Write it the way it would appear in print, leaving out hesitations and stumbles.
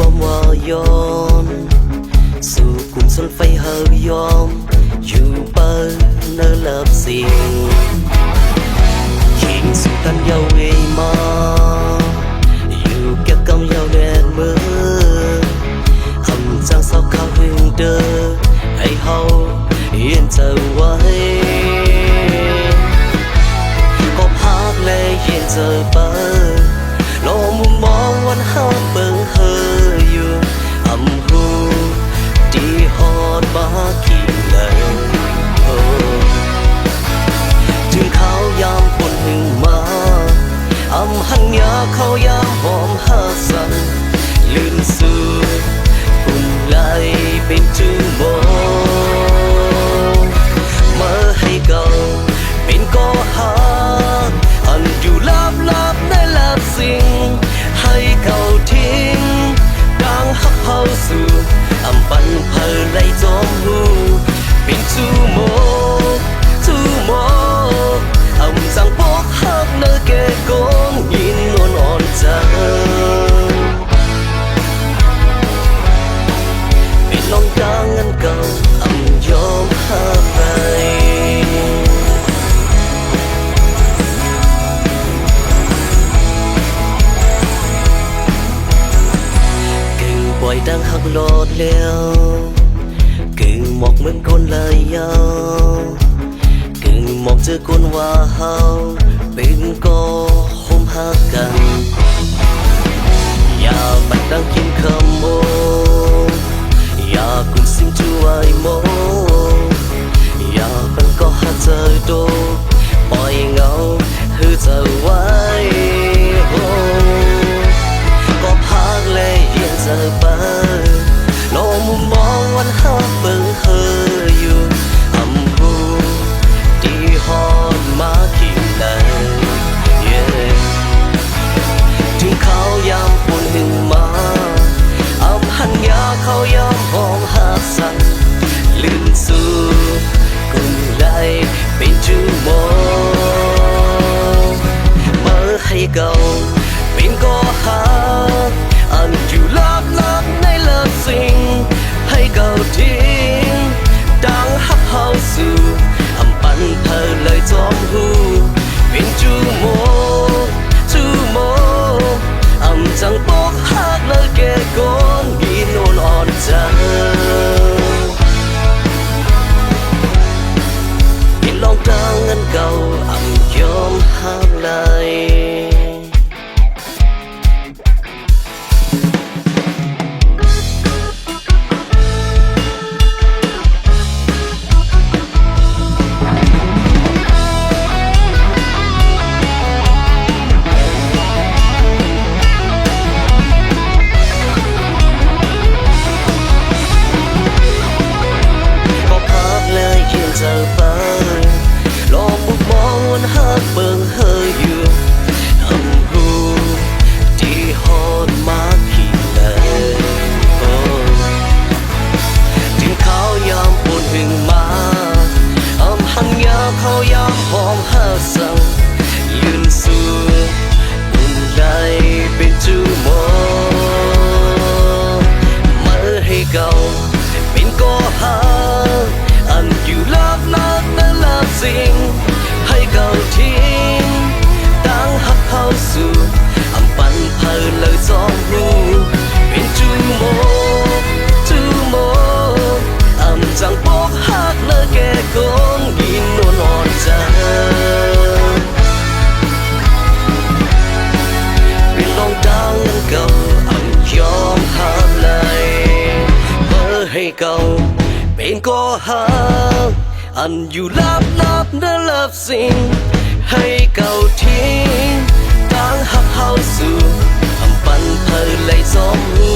ความว่ายอมสู่กลุ่มสนไฟเฮายอมอยู่เปิลเนอเลิฟสิ่งขิงสุตันยาวเวมาอยู่เก็บกำยาวแดนมือคำจางเศร้าข้าวหึงเด้อให้เฮาเย็นเจอไว้ก็พักและเย็นเจอเปิลโลมุมมองวันเฮาเบิ่งเฮออยู่อำหูที่ฮอดมากี่เลยถึงเขายามฝนหึงมาอำหันยาเขายามหอมหาสันลื่นสู่ปุ่นไหลเป็นชั่วโมงมาให้เก่าเป็นก็หาอันอยู่ลับในลับสิ่งให้เก่าทิ้งดังหักเฮาสู่อำปันเพลไล่จอมหูเป็นชั่วโมงอำจังปกหักเนื้อแก่กงยินนวลอ่อนใจเป็นน้องดังอันเก่าอำยอมหักไปปล่อยดังหักโลดแล้วกึ่งหมอกเหมือนคนเลยยาวกึ่งหมอกเจอคนว่าเฮาเป็นก็คมหักกันอย่าบัดดังกินคำโมอย่ากุนสิ่งช่วยโมอย่าบันก็หักเจอโดปล่อยเงาหือเจอไว้ก็พักและเย็นเจอไปโลมุมมองวันเฮาเบิ่งเฮออยู่อำหูที่ฮอดมากี่เลยถึงเขายามฝนหึงมาอำหันยาเขายามหอมหาสันลื่นสู่กุ่นไหลเป็นชั่วโมงมาให้เก่าเป็นก็หาอันอยู่ลับในเลิศสิ่งให้เก่าทิ้งดังหักเฮาสู่อำปันเพลเลยจอมหูเป็นชั่วโมงอำจังปกหักเลยแก่กงยีนวลอ่อนใจเป็นลองดังอันเก่าอำยอมหักเลยเจอไปลองมุมมองวันหักเบิ่งเฮออยู่อำหูที่ฮอดมากี่เลยถึงเขายามปวดหึงมาอำหันยาเขายามหอมหาสังยืนสู่อุ่นใจเป็นชั่วโมงมาให้เก่าเป็นก็หาอันอยู่ลับในลับสิ่งให้เก่าทิ้งดังหักเฮาสู่อำปันเพลเลยจอมหูเป็นชั่วโมงอำจังปกหักเลยแก่กงยินนวลอ่อนใจเป็นลองดังอันเก่าอำยอมหักเลยเพื่อให้เก่าเป็นก็หักอันอยู่ลับในลับสิ่งให้เก่าทิ้งดังหักเฮาสู่อำปันเพลเลยจอมหู